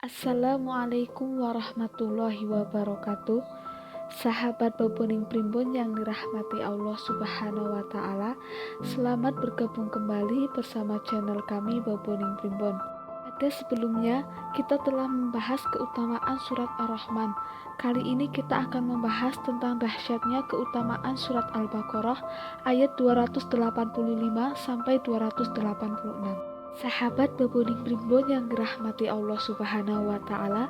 Assalamualaikum warahmatullahi wabarakatuh. Sahabat Boboning Primbon yang dirahmati Allah Subhanahu wa Ta'ala, selamat bergabung kembali bersama channel kami Boboning Primbon. Pada sebelumnya, kita telah membahas keutamaan surat Ar-Rahman. Kali ini kita akan membahas tentang dahsyatnya keutamaan surat Al-Baqarah ayat 285 sampai 286. Sahabat Boboning Primbon yang dirahmati Allah Subhanahu wa Ta'ala,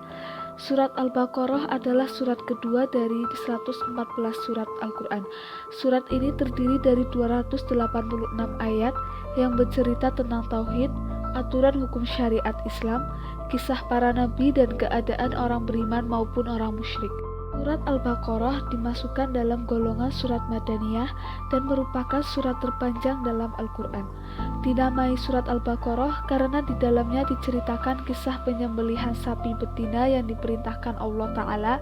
surat Al-Baqarah adalah surat kedua dari 114 surat Al-Quran. Surat ini terdiri dari 286 ayat yang bercerita tentang tauhid, aturan hukum syariat Islam, kisah para nabi, dan keadaan orang beriman maupun orang musyrik. Surat Al-Baqarah dimasukkan dalam golongan surat Madaniyah dan merupakan surat terpanjang dalam Al-Quran. Dinamai surat Al-Baqarah karena di dalamnya diceritakan kisah penyembelihan sapi betina yang diperintahkan Allah Ta'ala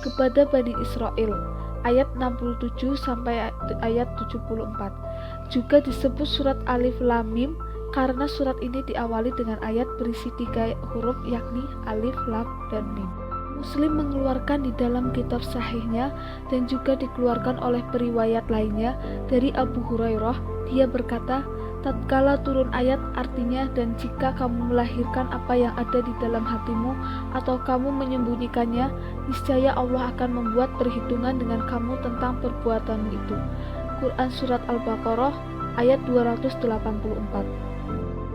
kepada Bani Israel, ayat 67 sampai ayat 74. Juga disebut surat Alif Lam Mim karena surat ini diawali dengan ayat berisi 3 huruf yakni Alif, Lam, dan Mim. Muslim mengeluarkan di dalam kitab sahihnya dan juga dikeluarkan oleh periwayat lainnya dari Abu Hurairah. Dia berkata, tatkala turun ayat artinya, dan jika kamu melahirkan apa yang ada di dalam hatimu atau kamu menyembunyikannya, niscaya Allah akan membuat perhitungan dengan kamu tentang perbuatanmu itu. Quran Surat Al-Baqarah ayat 284.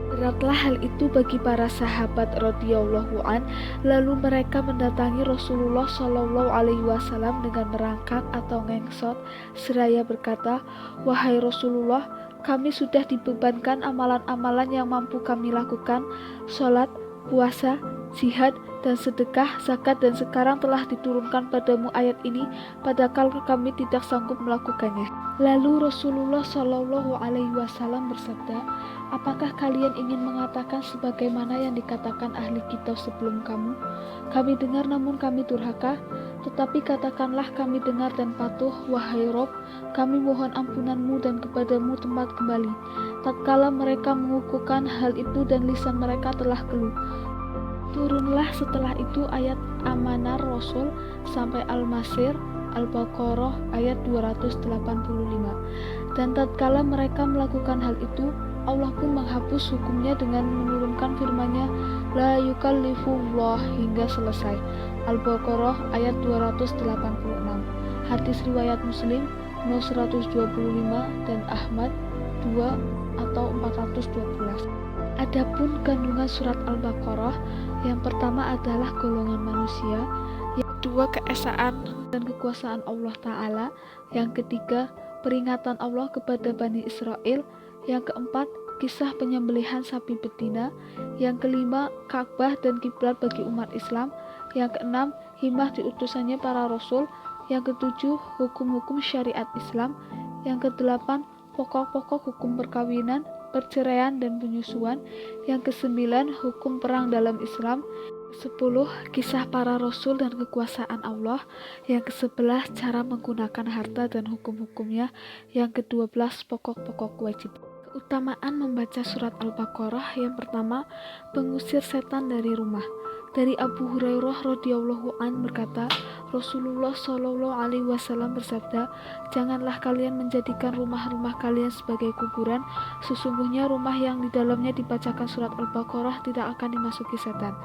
Beratlah hal itu bagi para sahabat radhiyallahu an, lalu mereka mendatangi Rasulullah Shallallahu alaihi wasallam dengan merangkak atau ngengsot seraya berkata, "Wahai Rasulullah, kami sudah dibebankan amalan-amalan yang mampu kami lakukan, sholat, puasa, jihad, dan sedekah, zakat, dan sekarang telah diturunkan padamu ayat ini, padahal kami tidak sanggup melakukannya." Lalu Rasulullah Shallallahu alaihi wasallam bersabda, "Apakah kalian ingin mengatakan sebagaimana yang dikatakan ahli kitab sebelum kamu? Kami dengar namun kami durhaka. Tetapi katakanlah, kami dengar dan patuh, wahai Rob, kami mohon ampunanmu dan kepadamu tempat kembali." Tatkala mereka mengukuhkan hal itu dan lisan mereka telah keluh, turunlah setelah itu ayat Amanar Rasul sampai Al-Masir, Al-Baqarah ayat 285. Dan tatkala mereka melakukan hal itu, Allah pun menghapus hukumnya dengan menurunkan firman-Nya, la yukallifullah, hingga selesai. Al-Baqarah ayat 286. Hadis riwayat Muslim nomor 125 dan Ahmad 2 atau 412. Adapun kandungan surat Al-Baqarah, yang pertama adalah golongan manusia, yang kedua keesaan dan kekuasaan Allah Ta'ala, yang ketiga peringatan Allah kepada Bani Israel, yang keempat kisah penyembelihan sapi betina, yang kelima Ka'bah dan kiblat bagi umat Islam, yang keenam himmah diutusannya para rasul, yang ketujuh hukum-hukum syariat Islam, yang kedelapan pokok-pokok hukum perkawinan, perceraian, dan penyusuan, yang kesembilan hukum perang dalam Islam, 10 kisah para rasul dan kekuasaan Allah, yang ke-11 cara menggunakan harta dan hukum-hukumnya, yang ke-12 pokok-pokok kewajiban. Keutamaan membaca surat Al-Baqarah, yang pertama pengusir setan dari rumah. Dari Abu Hurairah radhiyallahu an berkata, Rasulullah Shallallahu alaihi wasallam bersabda, "Janganlah kalian menjadikan rumah-rumah kalian sebagai kuburan. Sesungguhnya rumah yang di dalamnya dibacakan surat Al-Baqarah tidak akan dimasuki setan."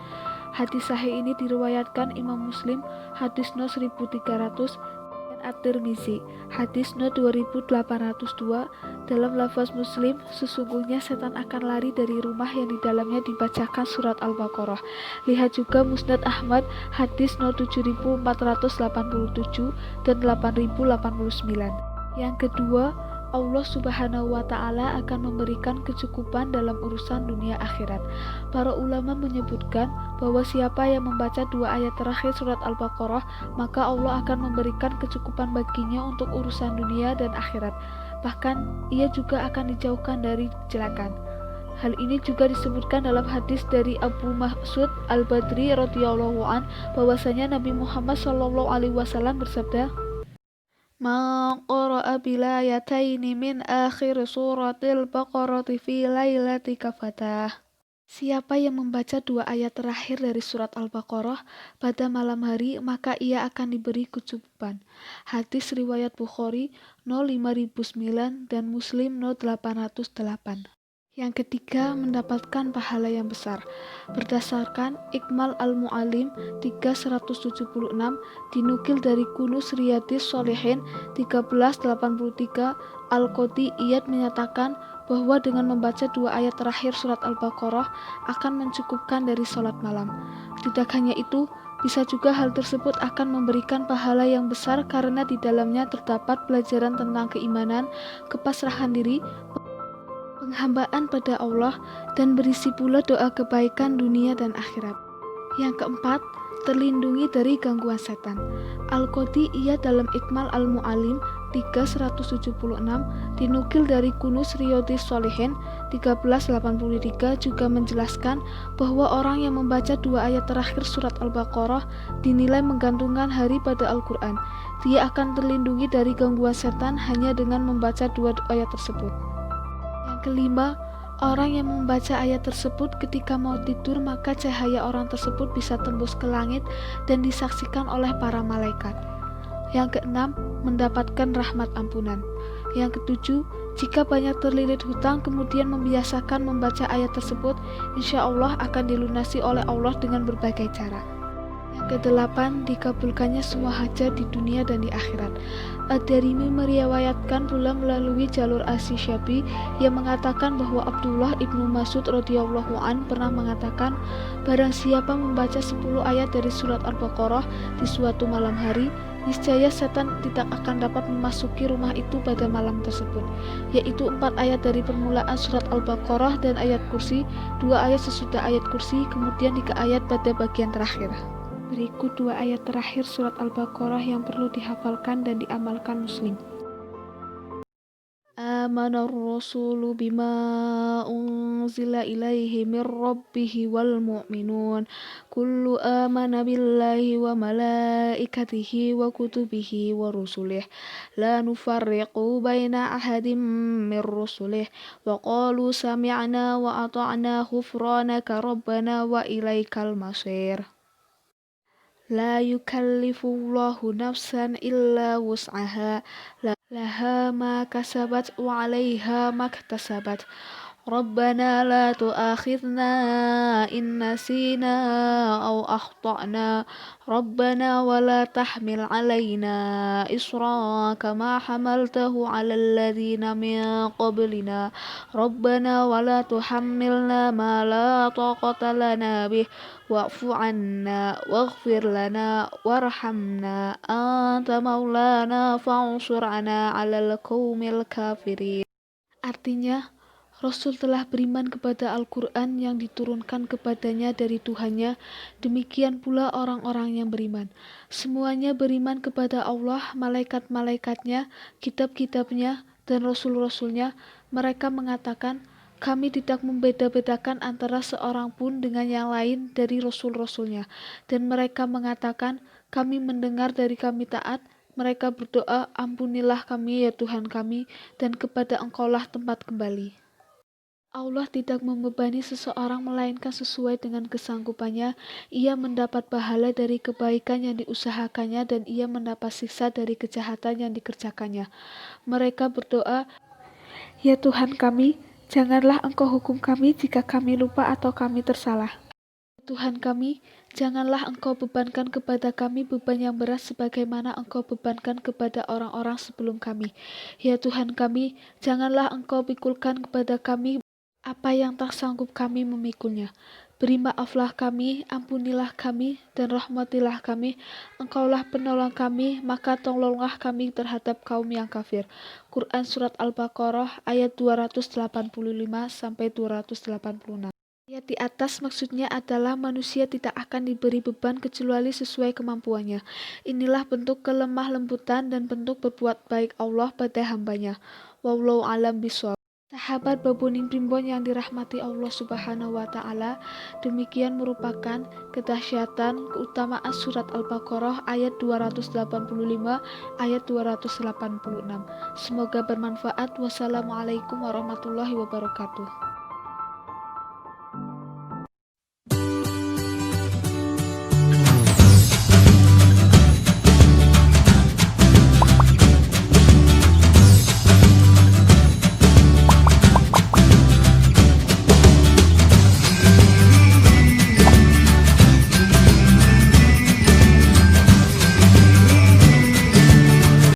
Hadis sahih ini diriwayatkan Imam Muslim, hadis no 1300, dan At-Tirmizi, hadis no 2802. Dalam lafaz Muslim, sesungguhnya setan akan lari dari rumah yang di dalamnya dibacakan surat Al-Baqarah. Lihat juga Musnad Ahmad, hadis no 7487 dan 8089. Yang kedua, Allah Subhanahu wa Ta'ala akan memberikan kecukupan dalam urusan dunia akhirat. Para ulama menyebutkan bahwa siapa yang membaca 2 ayat terakhir surat Al-Baqarah, maka Allah akan memberikan kecukupan baginya untuk urusan dunia dan akhirat. Bahkan ia juga akan dijauhkan dari kecelakaan. Hal ini juga disebutkan dalam hadis dari Abu Mas'ud Al-Badri radhiyallahu an, bahwasanya Nabi Muhammad sallallahu alaihi wasallam bersabda, "Man qara'a bilayataini min akhir suratil Baqarati fi lailati kafatah." Siapa yang membaca 2 ayat terakhir dari surat Al-Baqarah pada malam hari, maka ia akan diberi kecukupan. Hadis riwayat Bukhari 05009 dan Muslim 0808. Yang ketiga, mendapatkan pahala yang besar. Berdasarkan Ikmal Al-Mu'alim 3176, dinukil dari Kunuz Riyadhis Shalihin 1383, Al-Qadi Iyad menyatakan bahwa dengan membaca 2 ayat terakhir surat Al-Baqarah akan mencukupkan dari sholat malam. Tidak hanya itu, bisa juga hal tersebut akan memberikan pahala yang besar karena di dalamnya terdapat pelajaran tentang keimanan, kepasrahan diri, penghambaan pada Allah, dan berisi pula doa kebaikan dunia dan akhirat. Yang keempat, terlindungi dari gangguan setan. Al-Qadi Iyad dalam Ikmal Al-Mu'alim 3176 dinukil dari Kunuz Riyadhis Shalihin 1383 juga menjelaskan bahwa orang yang membaca 2 ayat terakhir surat Al-Baqarah dinilai menggantungkan hari pada Al-Quran. Dia akan terlindungi dari gangguan setan hanya dengan membaca 2 ayat tersebut. Yang kelima, orang yang membaca ayat tersebut ketika mau tidur, maka cahaya orang tersebut bisa tembus ke langit dan disaksikan oleh para malaikat. Yang keenam, mendapatkan rahmat ampunan. Yang ketujuh, jika banyak terlilit hutang kemudian membiasakan membaca ayat tersebut, insya Allah akan dilunasi oleh Allah dengan berbagai cara. Yang kedelapan, dikabulkannya semua hajat di dunia dan di akhirat. Ad-Darimi meriwayatkan pula melalui jalur Asy-Syabi yang mengatakan bahwa Abdullah ibnu Mas'ud radhiyallahu an pernah mengatakan, barang siapa membaca 10 ayat dari surat Al-Baqarah di suatu malam hari, niscaya setan tidak akan dapat memasuki rumah itu pada malam tersebut, yaitu 4 ayat dari permulaan surat Al-Baqarah dan ayat kursi, 2 ayat sesudah ayat kursi, kemudian 3 ayat pada bagian terakhir. Berikut 2 ayat terakhir surat Al-Baqarah yang perlu dihafalkan dan diamalkan muslim. Amanar rasulu bima unzila ilaihi min rabbihi wal mu'minun kullu amana billahi wa malaikatihi wa kutubihi wa rusulih la nufarriqu baina ahadin min rusulih wa qalu sami'na wa ata'na ghufranaka rabbana wa ilaikal masir. La yukallifullahu nafsan illa wus'aha laha ma kasabat wa 'alaiha maktasabat. Rabbana la tu'akhidna in nasina aw akhtana. Rabbana wa la tahmil 'alaina isra kama hamaltahu 'alal ladzina min qablina. Rabbana wa la tuhammilna ma la taqata lana bih wa'fu 'anna waghfir lana warhamna anta maulana fa'ansurna 'alal qaumil kafirin. Artinya, Rasul telah beriman kepada Al-Quran yang diturunkan kepadanya dari Tuhannya, demikian pula orang-orang yang beriman. Semuanya beriman kepada Allah, malaikat-malaikatnya, kitab-kitabnya, dan rasul-rasulnya. Mereka mengatakan, kami tidak membeda-bedakan antara seorang pun dengan yang lain dari rasul-rasulnya. Dan mereka mengatakan, kami mendengar dari kami taat. Mereka berdoa, ampunilah kami ya Tuhan kami, dan kepada Engkaulah tempat kembali. Allah tidak membebani seseorang melainkan sesuai dengan kesanggupannya. Ia mendapat pahala dari kebaikan yang diusahakannya dan ia mendapat siksa dari kejahatan yang dikerjakannya. Mereka berdoa, ya Tuhan kami, janganlah Engkau hukum kami jika kami lupa atau kami tersalah. Tuhan kami, janganlah Engkau bebankan kepada kami beban yang berat sebagaimana Engkau bebankan kepada orang-orang sebelum kami. Ya Tuhan kami, janganlah Engkau pikulkan kepada kami apa yang tak sanggup kami memikulnya. Beri maaflah kami, ampunilah kami, dan rahmatilah kami. Engkaulah penolong kami, maka tolonglah kami terhadap kaum yang kafir. Quran Surat Al-Baqarah ayat 285-286. Ayat di atas maksudnya adalah manusia tidak akan diberi beban kecuali sesuai kemampuannya. Inilah bentuk kelemah lembutan dan bentuk berbuat baik Allah pada hambanya. Wallahu a'lam bishawab. Sahabat Babon Primbon yang dirahmati Allah Subhanahu wa Ta'ala, demikian merupakan kedahsyatan keutamaan surat Al-Baqarah ayat 285 ayat 286. Semoga bermanfaat. Wassalamualaikum warahmatullahi wabarakatuh.